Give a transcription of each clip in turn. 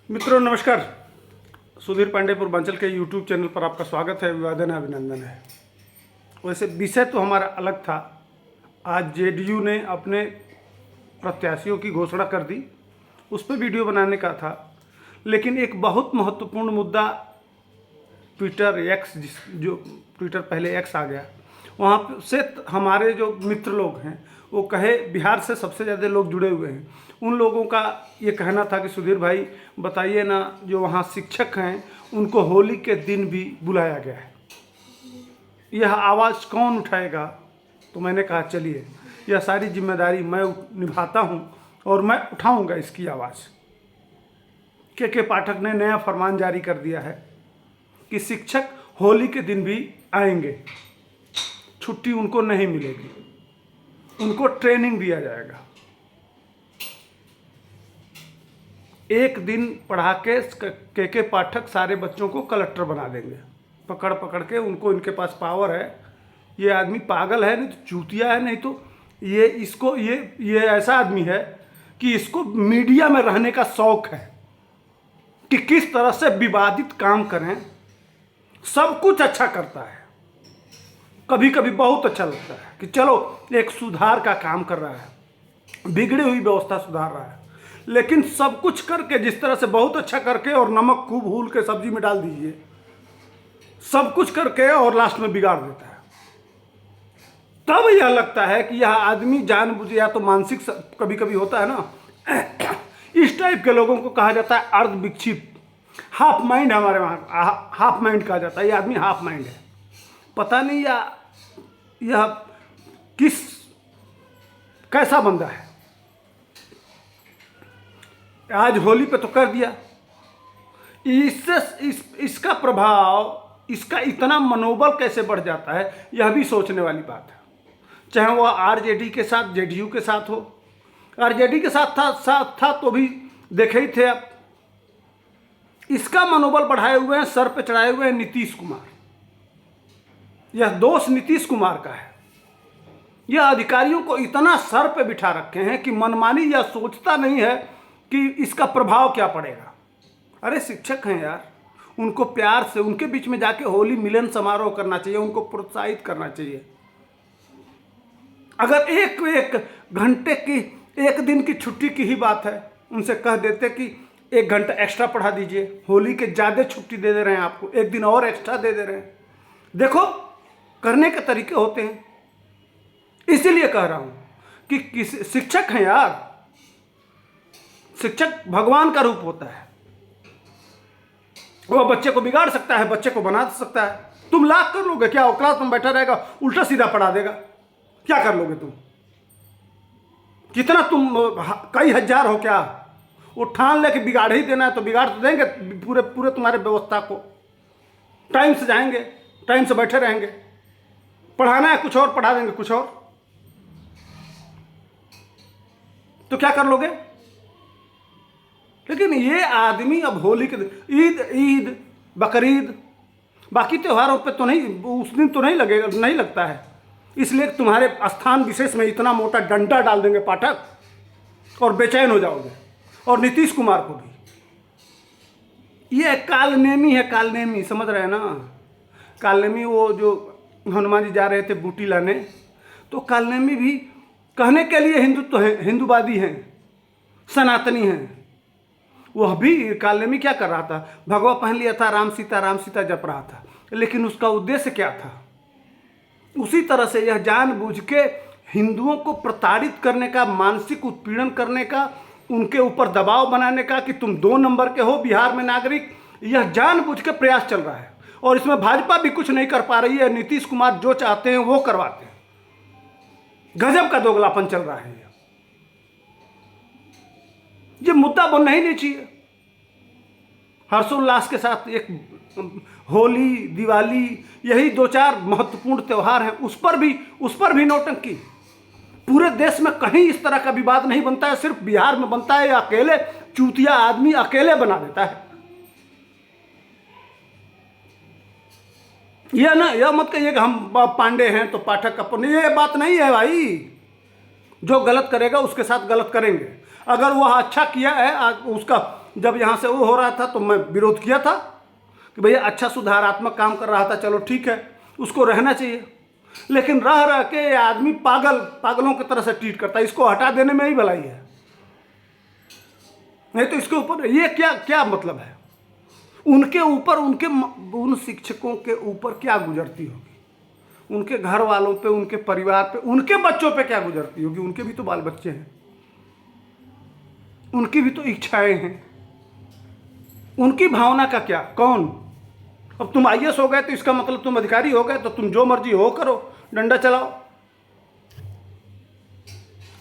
मित्रों नमस्कार। सुधीर पांडे पूर्वांचल के यूट्यूब चैनल पर आपका स्वागत है, अभिवादन है, अभिनंदन है। वैसे विषय तो हमारा अलग था। आज जेडीयू ने अपने प्रत्याशियों की घोषणा कर दी, उस पर वीडियो बनाने का था। लेकिन एक बहुत महत्वपूर्ण मुद्दा ट्विटर एक्स, जो ट्विटर पहले एक्स आ गया, वहाँ से हमारे जो मित्र लोग हैं वो कहे, बिहार से सबसे ज़्यादा लोग जुड़े हुए हैं, उन लोगों का ये कहना था कि सुधीर भाई बताइए ना, जो वहाँ शिक्षक हैं उनको होली के दिन भी बुलाया गया है, यह आवाज़ कौन उठाएगा। तो मैंने कहा चलिए, यह सारी जिम्मेदारी मैं निभाता हूँ और मैं उठाऊँगा इसकी आवाज़। के पाठक ने नया फरमान जारी कर दिया है कि शिक्षक होली के दिन भी आएंगे, छुट्टी उनको नहीं मिलेगी, उनको ट्रेनिंग दिया जाएगा। एक दिन पढ़ा के पाठक सारे बच्चों को कलेक्टर बना देंगे, पकड़ पकड़ के उनको। इनके पास पावर है। ये आदमी पागल है, नहीं तो चूतिया है, नहीं तो ये ऐसा आदमी है कि इसको मीडिया में रहने का शौक है कि किस तरह से विवादित काम करें। सब कुछ अच्छा करता है, कभी कभी बहुत अच्छा लगता है कि चलो एक सुधार का काम कर रहा है, बिगड़ी हुई व्यवस्था सुधार रहा है। लेकिन सब कुछ करके, जिस तरह से बहुत अच्छा करके और नमक खूब घूल के सब्जी में डाल दीजिए, सब कुछ करके और लास्ट में बिगाड़ देता है। तब यह लगता है कि यह आदमी जानबूझ, या तो मानसिक कभी कभी होता है ना, इस टाइप के लोगों को कहा जाता है अर्ध विक्षिप्त, हाफ माइंड। हमारे वहाँ हाफ माइंड कहा जाता है। ये आदमी हाफ माइंड है। पता नहीं यह कैसा बंदा है। आज होली पे तो कर दिया। इसका प्रभाव, इसका इतना मनोबल कैसे बढ़ जाता है, यह भी सोचने वाली बात है। चाहे वह आरजेडी के साथ, जेडीयू के साथ हो। आरजेडी के साथ था तो भी देखे ही थे। अब इसका मनोबल बढ़ाए हुए हैं, सर पे चढ़ाए हुए हैं नीतीश कुमार। यह दोष नीतीश कुमार का है। यह अधिकारियों को इतना सर पे बिठा रखे हैं कि मनमानी यह सोचता नहीं है कि इसका प्रभाव क्या पड़ेगा। अरे शिक्षक हैं यार, उनको प्यार से उनके बीच में जाके होली मिलन समारोह करना चाहिए, उनको प्रोत्साहित करना चाहिए। अगर एक घंटे की, एक दिन की छुट्टी की ही बात है, उनसे कह देते कि 1 घंटा एक्स्ट्रा पढ़ा दीजिए, होली के ज़्यादा छुट्टी दे रहे हैं आपको, 1 दिन और एक्स्ट्रा दे रहे हैं। देखो, करने के तरीके होते हैं। इसीलिए कह रहा हूं कि शिक्षक हैं यार, शिक्षक भगवान का रूप होता है। वह बच्चे को बिगाड़ सकता है, बच्चे को बना सकता है। तुम लाख कर लोगे क्या? वो क्लास में बैठा रहेगा, उल्टा सीधा पढ़ा देगा, क्या कर लोगे तुम? कितना तुम, कई हजार हो क्या? वो ठान लेके बिगाड़ ही देना है तो बिगाड़ तो देंगे पूरे तुम्हारे व्यवस्था को। टाइम से जाएंगे, टाइम से बैठे रहेंगे। पढ़ाना है कुछ और, पढ़ा देंगे कुछ और, तो क्या कर लोगे? लेकिन ये आदमी अब होली के ईद बकरीद, बाकी त्योहारों पे तो नहीं, उस दिन तो नहीं लगेगा, नहीं लगता है। इसलिए तुम्हारे स्थान विशेष में इतना मोटा डंडा डाल देंगे पाठक और बेचैन हो जाओगे। और नीतीश कुमार को भी। ये कालनेमी है, कालनेमी, समझ रहे हैं ना? कालनेमी, वो जो हनुमान जी जा रहे थे बूटी लाने, तो कालनेमी भी कहने के लिए हिंदुत्व है, हिंदूवादी हैं, सनातनी हैं। वह भी कालनेमी क्या कर रहा था? भगवा पहन लिया था, राम सीता जप रहा था। लेकिन उसका उद्देश्य क्या था? उसी तरह से यह जानबूझ के हिंदुओं को प्रताड़ित करने का, मानसिक उत्पीड़न करने का, उनके ऊपर दबाव बनाने का कि तुम 2 नंबर के हो बिहार में नागरिक, यह जानबूझ के प्रयास चल रहा है। और इसमें भाजपा भी कुछ नहीं कर पा रही है। नीतीश कुमार जो चाहते हैं वो करवाते हैं। गजब का दोगलापन चल रहा है। ये मुद्दा बनना ही नहीं चाहिए। हर्षोल्लास के साथ एक होली, दिवाली, यही 2-4 महत्वपूर्ण त्यौहार हैं, उस पर भी नौटंकी। पूरे देश में कहीं इस तरह का विवाद नहीं बनता है, सिर्फ बिहार में बनता है। अकेले चूतिया आदमी अकेले बना देता है। यह मत कहिए कि हम पांडे हैं तो पाठक अपन, ये बात नहीं है भाई। जो गलत करेगा उसके साथ गलत करेंगे। अगर वह अच्छा किया है, उसका जब यहाँ से वो हो रहा था तो मैं विरोध किया था कि भैया अच्छा सुधारात्मक काम कर रहा था, चलो ठीक है, उसको रहना चाहिए। लेकिन रह रह के ये आदमी पागलों की तरह से ट्रीट करता है। इसको हटा देने में ही भलाई है, नहीं तो इसके ऊपर ये क्या मतलब है? उनके ऊपर, उन शिक्षकों के ऊपर क्या गुजरती होगी? उनके घर वालों पे, उनके परिवार पे, उनके बच्चों पे क्या गुजरती होगी? उनके भी तो बाल बच्चे हैं, उनकी भी तो इच्छाएं हैं, उनकी भावना का क्या? कौन? अब तुम आईएएस हो गए तो इसका मतलब तुम अधिकारी हो गए, तो तुम जो मर्जी हो करो, डंडा चलाओ,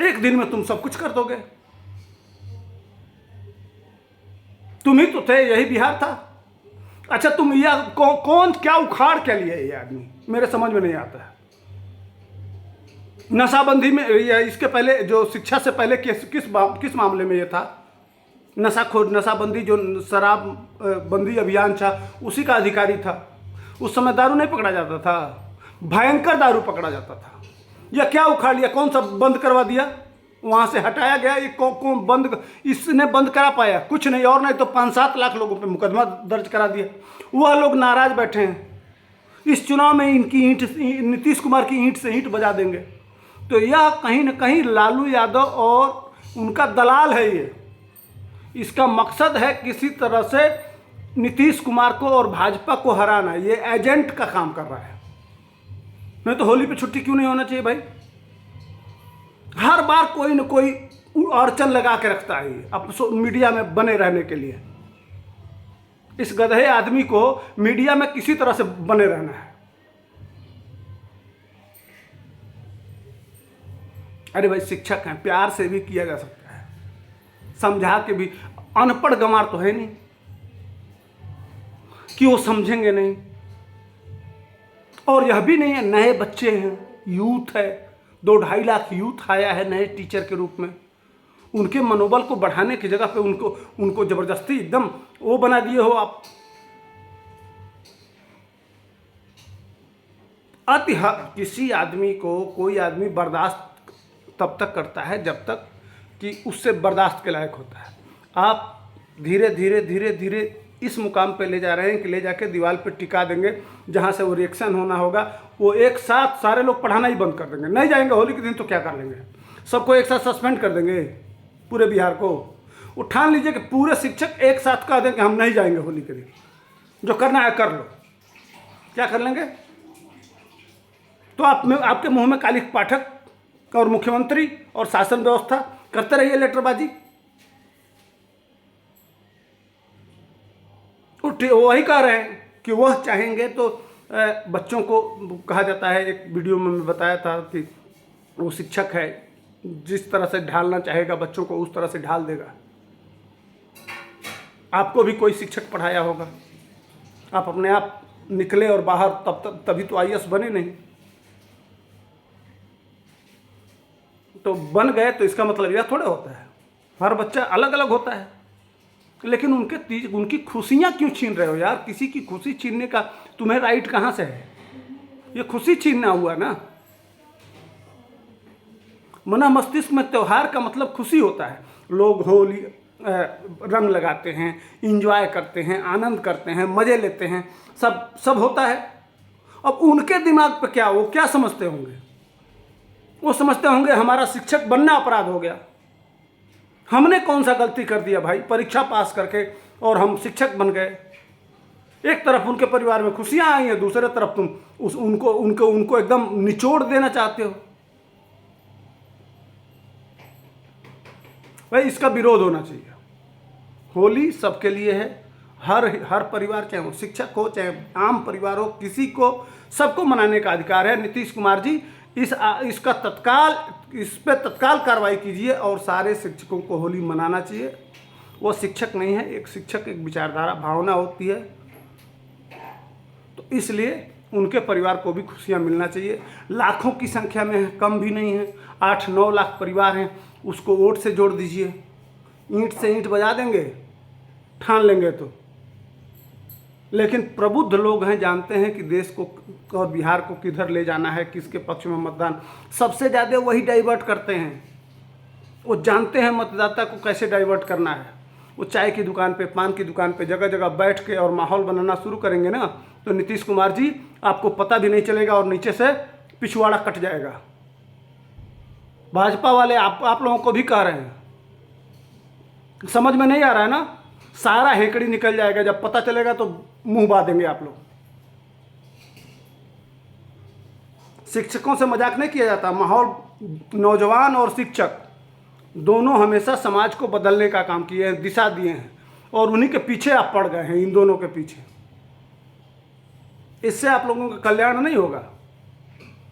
एक दिन में तुम सब कुछ कर दोगे। तुम ही तो थे, यही बिहार था। अच्छा, तुम यह कौन क्या उखाड़ क्या लिया ये आदमी, मेरे समझ में नहीं आता है। नशाबंदी में, इसके पहले जो शिक्षा से पहले किस मामले में ये था? नशाबंदी, जो शराब बंदी अभियान था, उसी का अधिकारी था। उस समय दारू नहीं पकड़ा जाता था, भयंकर दारू पकड़ा जाता था। यह क्या उखाड़ लिया? कौन सा बंद करवा दिया? वहाँ से हटाया गया। ये कौन बंद, इसने बंद करा पाया? कुछ नहीं, और नहीं तो 5-7 लाख लोगों पे मुकदमा दर्ज करा दिया। वह लोग नाराज बैठे हैं, इस चुनाव में इनकी ईंट, नीतीश कुमार की ईंट से ईंट बजा देंगे। तो यह कहीं ना कहीं लालू यादव और उनका दलाल है। ये इसका मकसद है किसी तरह से नीतीश कुमार को और भाजपा को हराना। ये एजेंट का काम कर रहा है। नहीं तो होली पे छुट्टी क्यों नहीं होना चाहिए भाई? हर बार कोई न कोई अड़चन लगा के रखता है ये अब मीडिया में बने रहने के लिए। इस गधे आदमी को मीडिया में किसी तरह से बने रहना है। अरे भाई, शिक्षक हैं, प्यार से भी किया जा सकता है, समझा के भी। अनपढ़ गंवार तो है नहीं कि वो समझेंगे नहीं। और यह भी नहीं है, नए बच्चे हैं, यूथ है, 2-2.5 लाख यूथ आया है नए टीचर के रूप में। उनके मनोबल को बढ़ाने की जगह पे उनको जबरदस्ती एकदम वो बना दिए हो आप। किसी आदमी को कोई आदमी बर्दाश्त तब तक करता है जब तक कि उससे बर्दाश्त के लायक होता है। आप धीरे धीरे इस मुकाम पे ले जा रहे हैं कि ले जाके दीवार पे टिका देंगे, जहाँ से वो रिएक्शन होना होगा। वो एक साथ सारे लोग पढ़ाना ही बंद कर देंगे, नहीं जाएंगे। होली के दिन तो क्या कर लेंगे? सबको एक साथ सस्पेंड कर देंगे, पूरे बिहार को। वो ठान लीजिए कि पूरे शिक्षक एक साथ कह दें कि हम नहीं जाएंगे होली के दिन, जो करना है कर लो। क्या कर लेंगे? तो आपके मुंह में काली पाठक और मुख्यमंत्री और शासन व्यवस्था करते रहिए लेटरबाजी। वही कह रहे हैं कि वह चाहेंगे तो बच्चों को, कहा जाता है, एक वीडियो में मैं बताया था कि वो शिक्षक है, जिस तरह से ढालना चाहेगा बच्चों को उस तरह से ढाल देगा। आपको भी कोई शिक्षक पढ़ाया होगा, आप अपने आप निकले और बाहर, तभी तो आईएएस बने नहीं। तो बन गए तो इसका मतलब यह थोड़ा होता है हर बच्चा अलग अलग होता है। लेकिन उनकी खुशियाँ क्यों छीन रहे हो यार? किसी की खुशी छीनने का तुम्हें राइट कहाँ से है? ये खुशी छीनना हुआ ना। मना मस्तिष्क में त्यौहार का मतलब खुशी होता है। लोग होली रंग लगाते हैं, इंजॉय करते हैं, आनंद करते हैं, मज़े लेते हैं, सब होता है। अब उनके दिमाग पे क्या, वो क्या समझते होंगे? वो समझते होंगे हमारा शिक्षक बनना अपराध हो गया। हमने कौन सा गलती कर दिया भाई, परीक्षा पास करके और हम शिक्षक बन गए। एक तरफ उनके परिवार में खुशियां आई हैं, दूसरे तरफ तुम उनको एकदम निचोड़ देना चाहते हो भाई। इसका विरोध होना चाहिए। होली सबके लिए है, हर परिवार, चाहे वो शिक्षक हो चाहे आम परिवार हो, किसी को, सबको मनाने का अधिकार है। नीतीश कुमार जी इस पे तत्काल कार्रवाई कीजिए और सारे शिक्षकों को होली मनाना चाहिए। वो शिक्षक नहीं है, एक शिक्षक एक विचारधारा, भावना होती है। तो इसलिए उनके परिवार को भी खुशियाँ मिलना चाहिए। लाखों की संख्या में है, कम भी नहीं है, 8-9 लाख परिवार हैं। उसको वोट से जोड़ दीजिए, ईंट से ईंट बजा देंगे, ठान लेंगे तो। लेकिन प्रबुद्ध लोग हैं, जानते हैं कि देश को और बिहार को किधर ले जाना है, किसके पक्ष में मतदान। सबसे ज़्यादा वही डाइवर्ट करते हैं। वो जानते हैं मतदाता को कैसे डाइवर्ट करना है। वो चाय की दुकान पे, पान की दुकान पे, जगह जगह बैठ के और माहौल बनाना शुरू करेंगे ना, तो नीतीश कुमार जी आपको पता भी नहीं चलेगा और नीचे से पिछवाड़ा कट जाएगा। भाजपा वाले आप लोगों को भी कह रहे हैं, समझ में नहीं आ रहा है ना, सारा हेकड़ी निकल जाएगा, जब पता चलेगा तो मुंह बांधेंगे आप लोग। शिक्षकों से मजाक नहीं किया जाता। माहौल, नौजवान और शिक्षक दोनों हमेशा समाज को बदलने का काम किए हैं, दिशा दिए हैं, और उन्हीं के पीछे आप पड़ गए हैं, इन दोनों के पीछे। इससे आप लोगों का कल्याण नहीं होगा।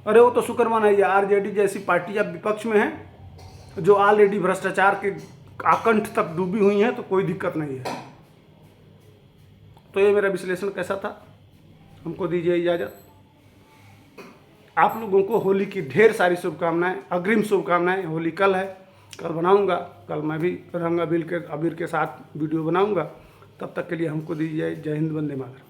अरे वो तो शुक्र मनाइए, आरजेडी जैसी पार्टियां विपक्ष में हैं जो ऑलरेडी भ्रष्टाचार के आकंठ तक डूबी हुई हैं, तो कोई दिक्कत नहीं है। तो ये मेरा विश्लेषण कैसा था, हमको दीजिए इजाज़त। आप लोगों को होली की ढेर सारी शुभकामनाएं, अग्रिम शुभकामनाएं। होली कल है, कल बनाऊंगा, कल मैं भी रंग अबीर के साथ वीडियो बनाऊंगा। तब तक के लिए हमको दीजिए जय हिंद, वंदे मातरम।